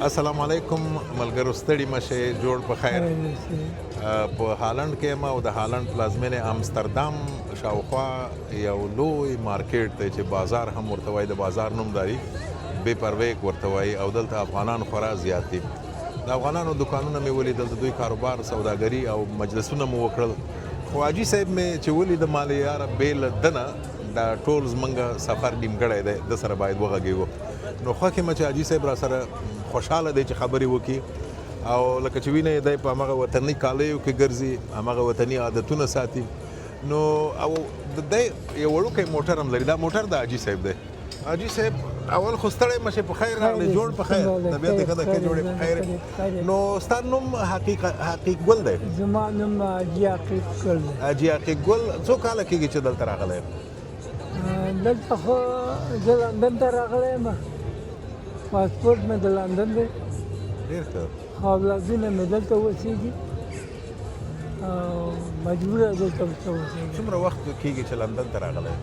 السلام علیکم ملګرو ستړي مشه جوړ په خیر په هالند کې ما او د هالند پلازمینه امستردام شاوخوا یو لوی مارکیټ دی چې بازار هم ورته وایي د بازار نوم لري بې پرویک ورته وایي او دلته افغانان خورا زیات دي د افغانانو دکانونه مې ولیدل د دوی کاروبار سوداګري او مجلسونه مو وکړل خو حاجي صاحب مې چې ولید مال یاره بې له دنه دا ټول زمونږ سفر نیمګړی دی د سره باید وغږیږو نو خوښ یم چې حاجي صاحب را سره خوشحاله دی چې خبرې وکړي او لکه چې وینئ دی په همغه وطني کالیو کې ګرځي همغه وطني عادتونه ساتي نو او د دی یو وړوکی موټر هم لري دا موټر د حاجي صاحب دی حاجي صاحب اول خو ستړی مشه په خیر راغلی جوړ په خیر طبیعت یې ښه ده ښه جوړې په خیر نو ستا نوم حقیق ګل دی زما نوم حاجي حقیق ګل دی حاجي حقیق ګل څو کاله کېږي چې دلته راغلی دلته خو زه لندن ته راغلی یم پاسپورټ مې د لندن دی ډېر ښه اولادونه مې دلته اوسېږي او مجبوره دلته اوسېږي څومره وخت کېږي چې لندن ته راغلی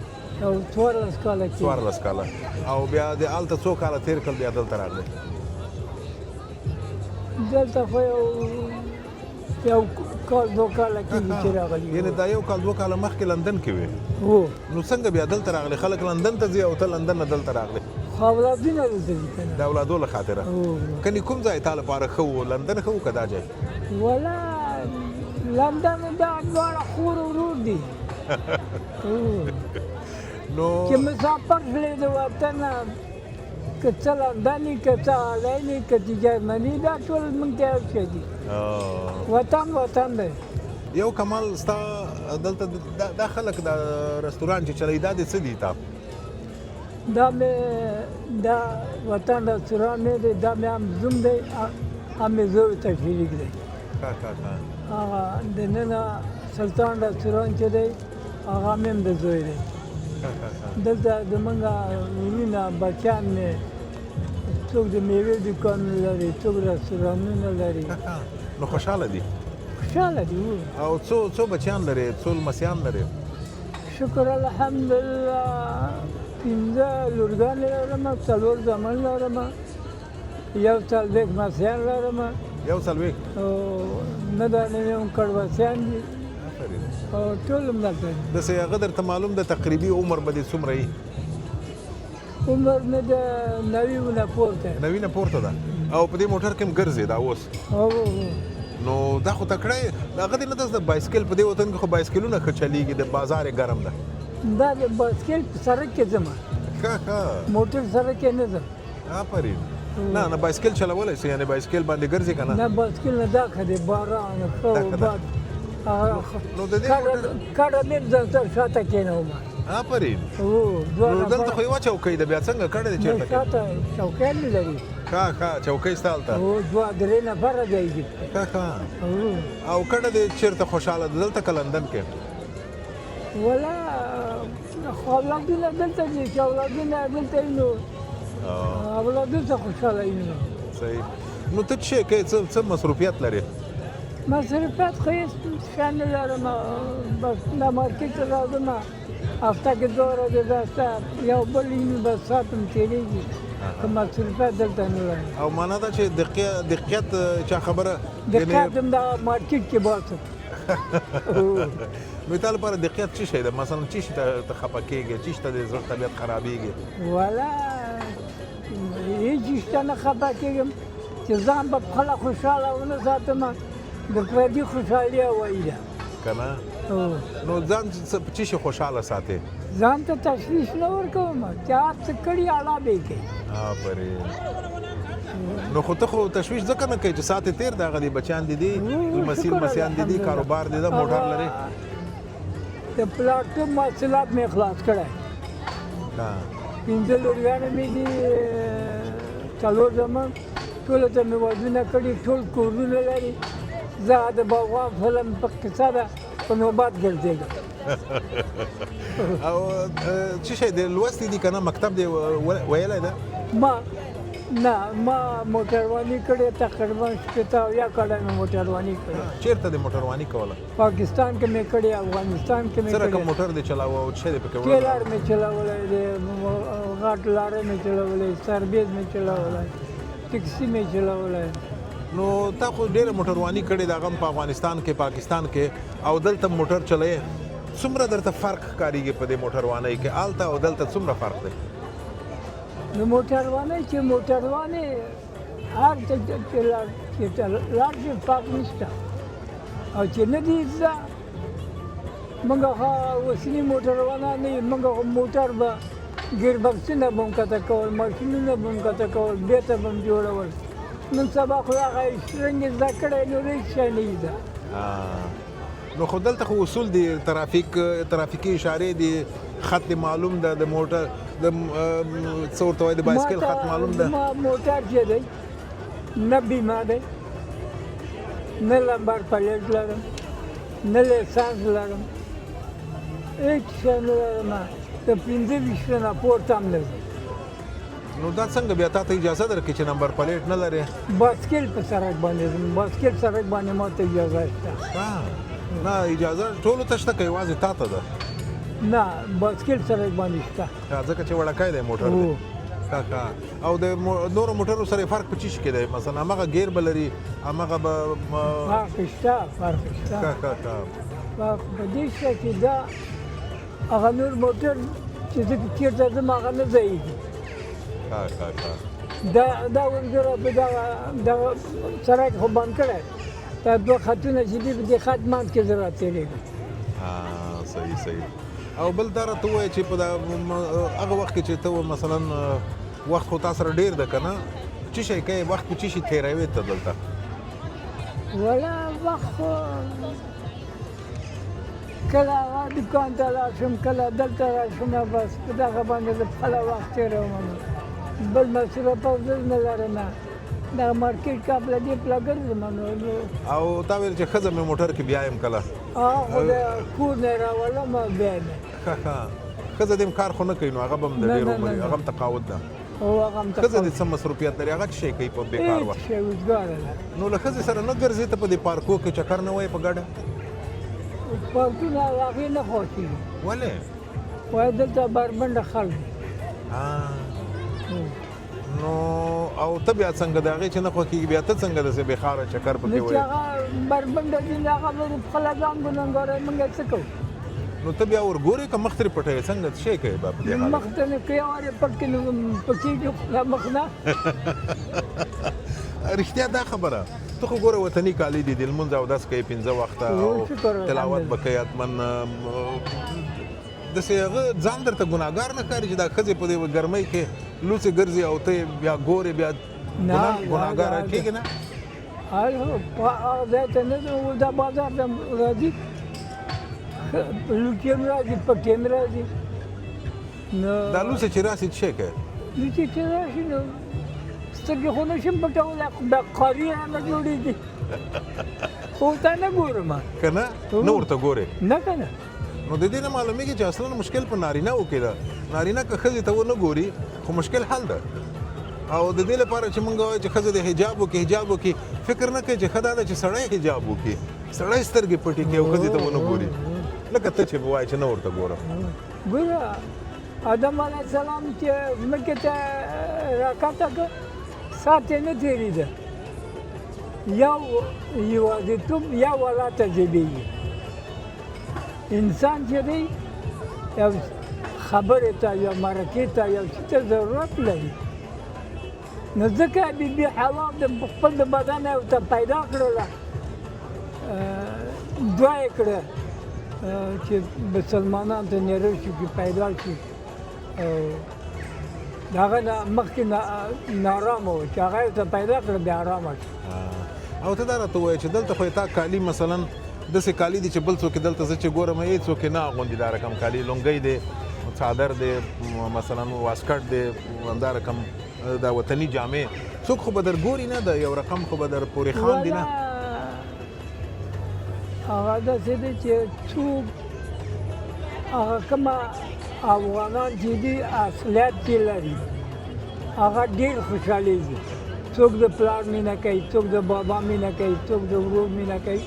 یو 14 کاله کېږي 14 کاله او بیا د هلته څو کاله تېر کړل بیا دلته راغلی دلته خو یو کال 2 کاله کېږي چې راغلي یعنې دا یو کال 2 کاله مخکې لندن کې وې هو نو څنګه بیا دلته راغلی خلک لندن ته ځي او ته لندن نه دلته راغلی خو اولادونه دلته دي که نه د اولادو له خاطره کني کوم ځای تا لپاره ښه و لندن ښه و که دا ځای ولا لندن دا دواړه خور ورور دي نو چې مسافر شولې د وطن نه که څه لندن وي که څه هالند وي که څه جرمني دا ټول موږ ته یو شی دي وطن دی یو کمال ستا دلته دا خلک دا رستوران چې چلوي دا د څه دي تا دا مې دا وطن رستوران مې دی دا مې هم زوم دی هم مې زوی ته شریک دی هغه دننه سلطان رستوران چې دی هغه مې هم د زوی دی دلته زمونږ وروڼه بچیان مې څوک د میوې دوکانونه لري څوک رستورانونه لري نو خوشحاله دي خوشحاله دي او څو بچیان لري څو لمسیان لري شکر الحمدلله 15 لورګانې لرم 4 زامن لرم 1 لمسیان لرم 1 او نه دا نوي هم کډوسیان دي او ټول هم دلته دي داسې هغه درته معلوم ده تقریبي عمر به دې څومره وي عمر مې د 90 نه پورته 90 نه پورته ده او په دې موټر کې هم ګرځې دا اوس نو دا خو تکړه یې هغه دې نه ده د بایسکل په دې وطن کې خو بایسکلونه ښه چلیږي د بازار یې ګرم ده دا د بایسکل په سړک کې ځم موټر سړک کې نه ځم آفرین نه بایسکل چلولی شي یعنې بایسکل باندې ګرځې که نه بایسکل نه دا ښه دی باران ښه باد نو د دې کډه مې ځان شاته کېنوم آفرین نو دلته خو یوه چوکۍ ده بیا څنګه کډه دې چېرته کوې شاته چوکۍ نه لري ښه چوکۍ ستا هلته 2-3 نفره دی ښه او کډه دې چېرته خوشحاله ده دلته که لندن کې ولا خو اولادونه دلته دي چې اولادونه دلته وي نو اولادونه څه خوشحاله وي نو صحیح نو ته څه کوې څه مصروفیت لرې مصروفیت خو هېڅ شی نه لرم بس دا مارکېټ ته راځم هفته کې 2 ورځې بس یو بل بس ساعت هم تېرېږي که مصروفیت دلته نه لرم او معنا دا چې دقیقت چا خبره دقیقت هم دا مارکېټ کې باسم نو تا لپاره دقیقت څه شی ده مثلا څه شي ته خفه کېږي څه شي ته د زړه طبیعت خرابېږي ولا هېڅ شي ته نه خفه کېږم چې ځان به خپله خوشحاله ونه ساتم د پردي خوشحالي هوایي ده که نه نو ځان څه شي خوشحاله ساتې ځان ته تشویش نه ورکوم چې هر څه کړي اعلی به یې کوي آفرین نو خو ته خو تشویش ځکه نه کوي چې ساعت یې تېر د هغه دي بچیان دي دي لمسیان دي دي کاروبار دي ده موټر لري د پلاټفورم محصولات مې خلاص کړی 15 لورګانې مې دي 4 زامن ټولو ته مې ودونه کړي ټول کورونه لري زه د باغوان فلم په کیسه ده په نوبات ګرځېږم او څه شی دی لوستی دي که نه مکتب دی ویلی ده نه ما موټرواني کړې تقریبا 70 کاله مې موټرواني کړې چېرته دې موټرواني کوله پاکستان کې مې کړې افغانستان کې مې څه رقم موټر دې چلاوه او څه دې پکې وړل ټیلر مې چلولی دی غټ لارې مې چلولی سرویس مې چلولی ټکسي مې چلولی. نو تا خو ډېره موټرواني کړې ده، هغه هم په افغانستان کې، پاکستان کې، او دلته موټر چلوې. څومره درته فرق ښکارېږي په دې موټروانۍ کې؟ هلته او دلته څومره فرق دی؟ د موټروانۍ چې موټروانۍ هر څه چې لاړ شي فرق نشته، او چې نه دي زده موږ خو اوسني موټروانان نه یو. موږ خو موټر به ګیربکسونه به هم کته کول، ماشینونه به هم کته کول، بېرته به هم جوړول. نن سبا خو هغه شرنګ زده کړی نو هېڅ شی نه زده. نو خو دلته خو اصول دي، ترافیکي اشارې دي، خط دې معلوم ده، د موټر د څه ورته وایي د بایسکل خط معلوم ده. ما موټر چې دی نه بیمه دی، نه لمبر پلیټ لرم، نه لیسانس لرم، هېڅ شی نه لرم. د 25 نه پورته هم نه ځم. نو دا څنګه بیا تا ته اجازه درکړي چې نمبر پلیټ نه لرې؟ بایسکل په سړک باندې ځم، بایسکل سړک باندې ما ته اجازه شته. نه اجازه ټولو ته شته که یوازې تا ته ده؟ نه بایسکل سړک باندې شته، ځکه چې وړکی دی موټر دی. او د نورو موټرو سره فرق په چی کې دی؟ مثلا همغه ګیر به لري، همغه به فرق شته. فرق په دې شته چې دا هغه نور موټر چې زه چېرته ځم هغه نه ځایېږي. دا ورځره په دغه سړک خو بند کړی، دا دوه خطونه چې دي په دې خط منځ کې زه راتېرېږم. صحیح. او بل دا راته ووایه چې په هغه وخت کې چې ته مثلا وخت خو تا سره ډېر ده که نه؟ څه شی کوې؟ وخت په څه شي تېروې ته دلته؟ ولا وخت خو کله هغه دوکان ته لاړ شم، کله دلته راشم، بس په دغه باندې زه خپله وخت تېروم. بل مصرفه زه نه لرم. دغه مارکېټ کې خپله دې پله ګرځم. او تا ویل چې ښځه مې موټر کې بیایم کله؟ خو د کور نه یې راولم بیایم. ښځه دې هم کار خو نه کوي، نو هغه به هم د ډېر عمر هغه هم تقاعد ده. ښځه دې څه مصروفیت لري؟ هغه څه شی کوي په بېکار وخت؟ هېڅ شی وزګاره ده. نو له ښځې سره نه ګرځې ته په دې پارکو کې چکر نه وایې په ګډه؟ پارکونه هغې نه خوښېږي. ولې؟ وایي دلته بربنډه خلک دي. نو او ته بیا څنګه د هغې چې نه خوښېږي بیا ته څنګه داسې بېخاره چکر پکې چې وایې؟ هغه بربنډه دي هغه به خپله ځان ګنهګاره موږ څه کوو؟ نو ته بیا ورګورې که مخ ترې پټوې؟ څنګه څه شی کوې بیا په دې حالت؟ مخ ته نه که یو وار یې پټ کړي نو پټېږي خو مخ نه. رښتیا دا خبره؟ ته خو ګوره وطني کالي دي، د لمونځ اودس کوې 5 وخته، او تلاوت به کوې حتمن. داسې هغه ځان درته ګناهګار نه ښکاري چې دا ښځې په دې ګرمۍ کې لوڅې ګرځي او ته بیا ګورې بیا ګناهګاره کېږي نه؟ هغه ځای ته نه ځم، دا بازار ته راځي، لوټې هم راځي، پټې هم راځي. دا لوڅې چې راسي څه شی کوې؟ لوڅې چې راشي نو سترګې خو نه شم پټولی، دا قاري رانه جوړېږي، خو ورته نه ګورم. که نه؟ نه ورته ګورې؟ نه که نه. نو د دې نه معلومیږي چې اصلا مشکل په نارینه‌و کې ده. نارینه که ښځې ته ونه ګوري خو مشکل حل ده. او د دې لپاره چې موږ وایو چې ښځه د حجاب وکړي، فکر نه کوي چې ښه دا ده چې سړی حجاب وکړي، سړی سترګې پټې کړي او ښځې ته ونه ګوري، لکه ته چې وایې چې نه ورته ګورم. ګوره آدم علیه السلام چې ځمکې ته راکښته کړ، ساعت یې نه تېرېده، یوازېتوب یا ولا تجربې. انسان چې دی یو خبرې ته، یو مرکې ته، یو څه ته ضرورت لري. نو ځکه بیبي حوا د خپل د بدن ورته پیدا کړله، دعا یې کړه چې مسلمانان ته نیره شي، چې پیدا شي. د هغه نه مخکې نارامه و، چې هغه یې ورته پیدا کړه بیا ارامه شي. او ته دا راته ووایه چې دلته خو تا کالي مثلا داسې کالي دي چې بل څوک دلته زه چې ګورم هېڅ څوک نه اغوندي دا رقم کالي، لونګۍ دی، څادر دی، مثلا واسکټ دی، همدا رقم دا وطني جامې. څوک خو به در ګوري نه، د یو رقم خو به در پورې خاندي نه. هغه داسې دی چې څوک هغه کومه افغانان چې دي اصلیت چې لري هغه ډېر خوشحالېږي. څوک د پلار مینه کوي، څوک د بابا مینه کوي، څوک د ورور مینه کوي.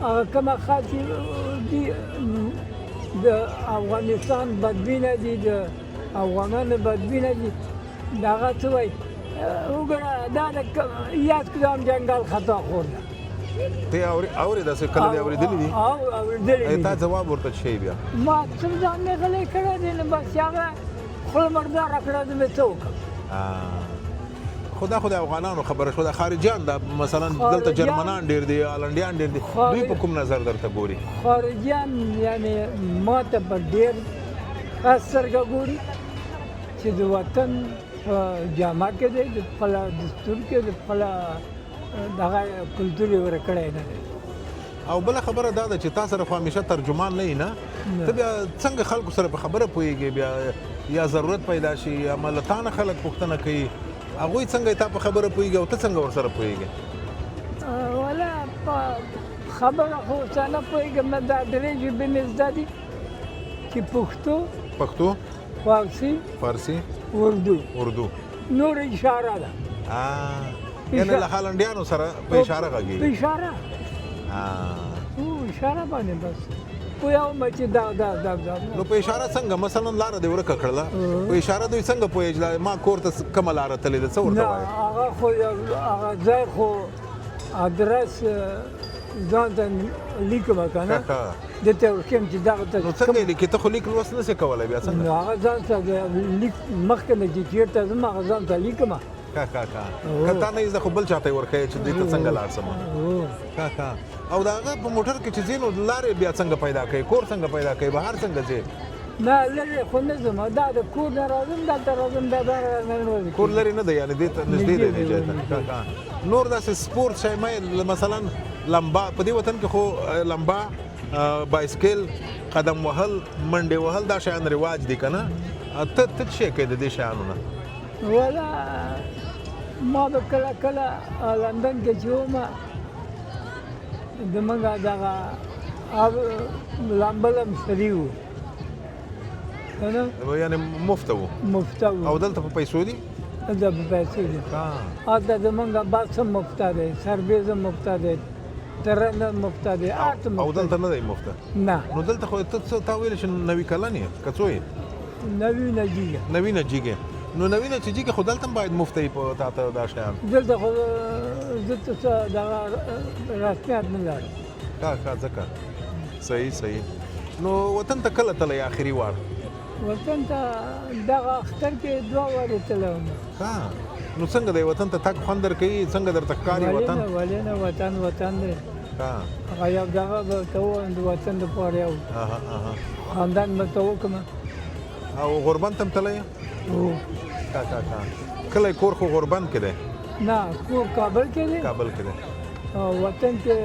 هغه کومه خاصې دي د افغانستان بدبینه دي، د افغانانو بدبینه دي، د هغه څه وایي وګوره دا د یاد کړم جنګل خطا خور ده ته اورې داسې کله دې اورېدلي دي اورېدلي تا جواب ورته شي بیا ما څه ځان مې غلی کړی دی نو بس هغه خوله مرداره کړه نو مې څه وکړم خو د افغانانو خبره شوه د خارجیان دا مثلا دلته جرمنان ډېر دي هالنډیان ډېر دي دوی په کوم نظر درته ګوري خارجیان یعنې ما ته په ډېر ښه سترګه ګوري چې د وطن په جامه کې دی د خپله دستور کې د خپله دغه کلتور یې ورکړی نه دی او بله خبره دا ده چې تا سره خو همیشه ترجمان نه یي نه ته بیا څنګه خلکو سره په خبره پوهېږې بیا یا ضرورت پیدا شي یا ملتانه خلک پوښتنه کوي هغوی څنګه تا په خبره پوهېږي او ته څنګه ورسره پوهېږې ولا په خبره خو څه نه پوهېږم دا درې ژبې مې زده دي چې پښتو فارسي اردو نور اشاره ده یعنې له هالنډیانو سره په اشاره غږېږي په اشاره اشاره باندې بس پوهیږم چې دا نو په اشاره څنګه مثلا لاره دې ورکه کړله په اشاره دوی څنګه پوهېږي ما کور ته کومه لاره تللې ده څه ورته وایې هغه خو هغه ځای خو ادرس ځان ته لیکم که نه دته ورکوم چې دغه ته نو څنګه یې لیکې ته خو لیک لوست نسې کولی بیا څنګه نو هغه ځان ته لیک مخکې نه چې چېرته ځم هغه ځان ته لیکم که تا نه زده خو بل چاته یې ورښیې چې دې ته څنګه لاړ شم او د هغه په موټر کې چې ځې نو لارې بیا څنګه پیدا کوې کور څنګه پیدا کوې بهر څنګه ځې نه لرې خو نه ځم دا د کور نه راځم دلته راځم کور لرې نه دی یعنې دې ته نږدې دی دې ځای ته نور داسې سپورټ شی مثلا لمبا په دې وطن کې خو لمبا بایسکل قدم وهل منډې وهل دا شیان رواج دي که نه ته څه شی کوې د دې شیانو نه ولا ما به کله لندن کې چې وم زموږ دغه لامبل هم سړي وو که نه یعنې مفته وو او دلته په پیسو دي دلته په پیسو دي هلته زموږ بس هم مفته دی سربیز هم مفته دی ترن هم مفته دی او دلته نه دی مفته نه نو دلته خو ته تا ویل چې نوي کلن یې که څو یې نوي نجیږې نو نوی نتیجې کې خو دلته هم باید مفتی په تا ته دا شیان دلته خو دلته څه دغه رسمیت نه لري ځکه صحیح نو وطن ته کله تللی آخري وار وطن ته دغه اختر کې 2 وارې تللی وم نو څنګه دی وطن ته تګ خوند درکوي څنګه درته ښکاري وطن ولې نه وطن دی هغه یو دغه به ته ووایم د وطن دپاره یو خاندان به ته وکړم او غربند ته هم تللی کله کور خو غربند کې دی نه کور کابل کې دی وطن کې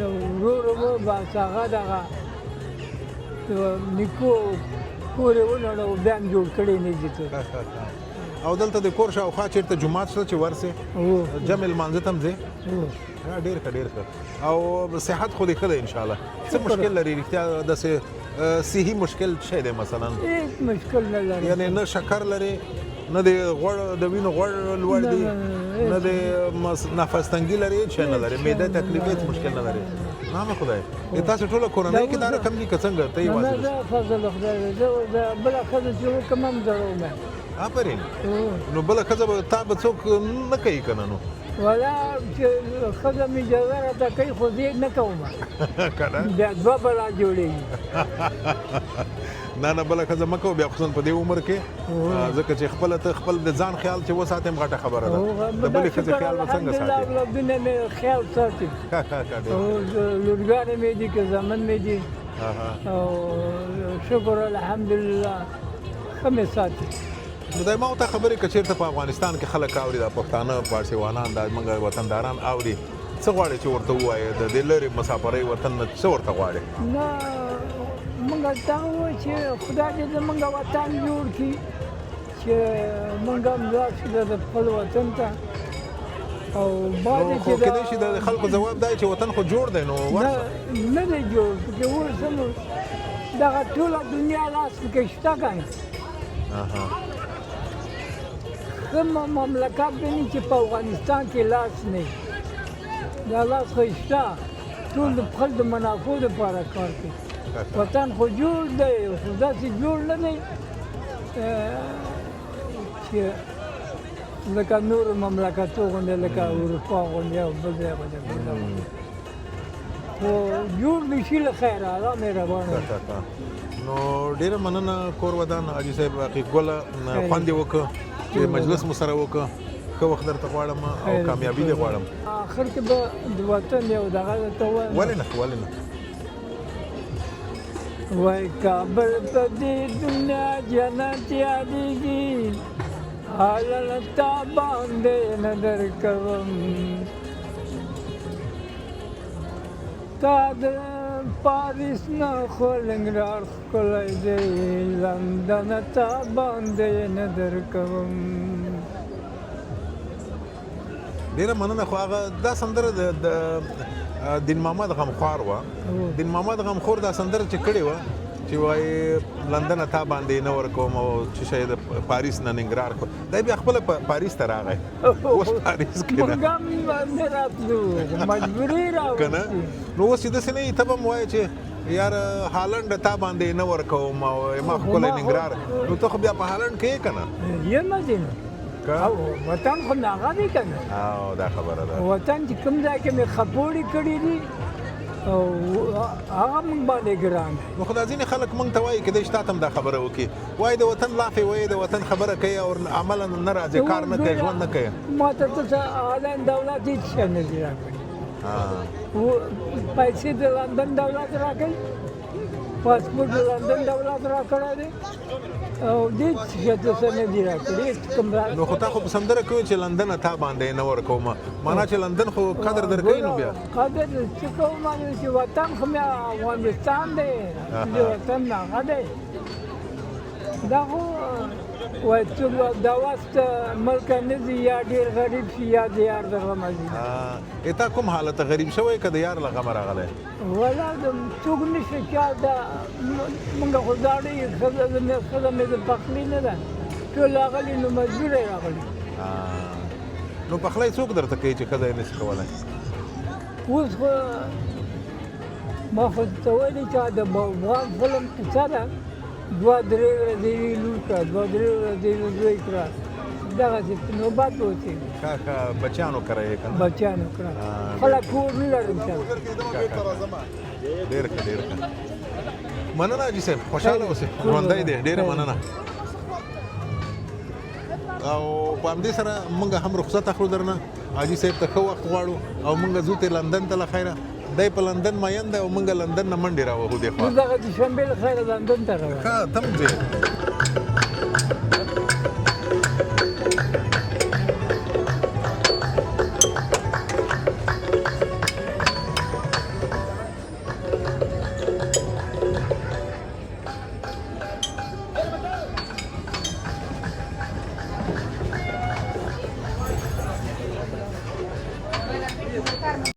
یو ورور و بس هغه دغه نیکو کور یې ونړو بیا هم جوړ کړی نه دي او دلته د کور شاوخوا چېرته جومات شته چې ورسې جمع لمانځه ته هم ځې ډېر ښه او صحت خو دې ښه دی انشاءالله څه مشکل لري رښتیا داسې صحي مشکل شی دی مثلا هیڅ مشکل نه لري یعنې نه شکر لري نه د وینو غوړ لوړ دي نه د نفس تنګي لري هیڅ شی نه لري معده تکلیف هیڅ مشکل نه لري نام خدای تاسو ټوله کورنۍ کې دا رقم دي که څنګه ته یې نه فضل خدای زه بله ښځه چې وکړم هم زړوم آفرین نو بله ښځه به تا به څوک نه کوي که نه نو ولا چې ښځه مې اجازه راته کوي خو زه نه کوم بیا 2 بلا جوړېږي نه بله ښځه مه کوه بیا خصوصا په دې عمر کې ځکه چې خپل د ځان خیال چې وساتم غټه خبره ده د بلې ښځې خیال به څنګه ساتې اولادونه مې خیال ساتي لورګانې مې دي که زامن مې دي او شکر الحمدلله ښه مې ساتي نو دا ما ورته خبرې که چېرته په افغانستان کې خلک اوري دا پښتانه پارسیوانان دا زموږ وطنداران اوري څه غواړې چې ورته ووایې د دې لرې مسافرۍ وطن نه څه ورته غواړې نه موږ دا ووایو چې خدای دې زموږ وطن جوړ کړي چې موږ هم لاړ شو د خپل وطن ته او بعد خو کېدای شي د خلکو ځواب دی چې وطن خو جوړ دی نو ورشه نه دی جوړ چې ورسم دغه ټوله دنیا لاس پکې شته که نه ښه مملکت بیني چې په افغانستان کې لاس نه دا لاس خو شته ټول د خپل د منافعو دپاره کار کوي وطن خو جوړ دی خو داسې جوړ نه دی چې لکه نور مملکتو غوندې لکه اروپا غوندې او بل ځای غوندې خو جوړ دې شي له خیره الله مهربانه نو ډیره مننه کور ودان حاجي صاحب حقیق ګله خوند یې وکړه چې مجلس مو سره وکړه ښه وخت درته غواړم او کامیابي دې غواړم آخر کې به د وطن یو دغه ته وایم ولې نه وای کابل په دې دنیا جنت یادېږي حالا تا باندې نظر کوم تا د پاریس نه خو لنګرهار ښکلی دی لندن تا باندې نظر کوم ډیره مننه خو هغه دا سندره د دین محمد غمخوار وه دین محمد غمخور دا سندره چې کړې وه چې وایي لندن تا باندې نه ورکوم او چې شی د پاریس نه ننګرهار دی بیا خپله پاریس ته راغی اوس پاریس کې نه موږ هم نه راتلو مجبوري که نه نو اوس چې داسې نه وي ته به هم وایې چې یار هالنډ تا باندې نه ورکوم او ما ښکلی ننګرهار نو ته خو بیا په هالنډ کې یې که نه یم دې نو وطن خو هغه دی که نه او دا خبره ده وطن چې کوم ځای کې مې خپوړې کړي دي او هغه موږ باندې ګران دی نو خو دا ځینې خلک موږ ته وایي کیدای شي تا ته هم دا خبره وکړي وایي د وطن لافې وایي د وطن خبره کوي او عملا نه راځي کار نه کوي ژوند نه کوي ما ته څه آنلاین دولت هېڅ شی نه دي راکړي پیسې د لندن دولت راکړي پاسپورټ د لندن دولت راکړی دی او دې څه څه نه دي راکړي کوم نو خو تا خو په سندره کوي چې لندن تا باندې نه ورکوم معنا چې لندن خو قدر درکوي نو بیا قدر چې کوم چې وطن خو مې افغانستان دی د وطن نه هغه دی دا خو وایي څوک د وست ملک نه ځي یا ډېر غریب شي یا د یار د غمه ځي تا کوم حالت غریب شوی که د یار له غمه راغلی ولا څوک نشي چې دا موږ خو داړې ښځه مې د پخلي نه ده ټول راغلي نو مجبور یې راغلي نو پخلی څوک درته کوي چې ښځه یې نشي کولی اوس خو ما خو ته ویلي چې د افغان فلم کیسه ده دوه درې ورځې یې لور کړه دوه درې ورځې یې زوی کړه دغسې نوبت اوسېږي ښه بچیانو کره یې که نه بچیانو کړه خلک کور نه لرم ډېر ښه ډېر ښه مننه حاجي صاحب خوشحاله اوسئ ژوندی دی ډېره مننه او په همدې سره موږ هم رخصت اخلو درنه حاجي صاحب ته ښه وخت غواړو او موږ ځو ته لندن ته له خیره دی په لندن مین دی او موږ لندن نه منډې راوهو دې خوا زه دغه د شنبې له خیره لندن ته راغلم ښه ته هم ځې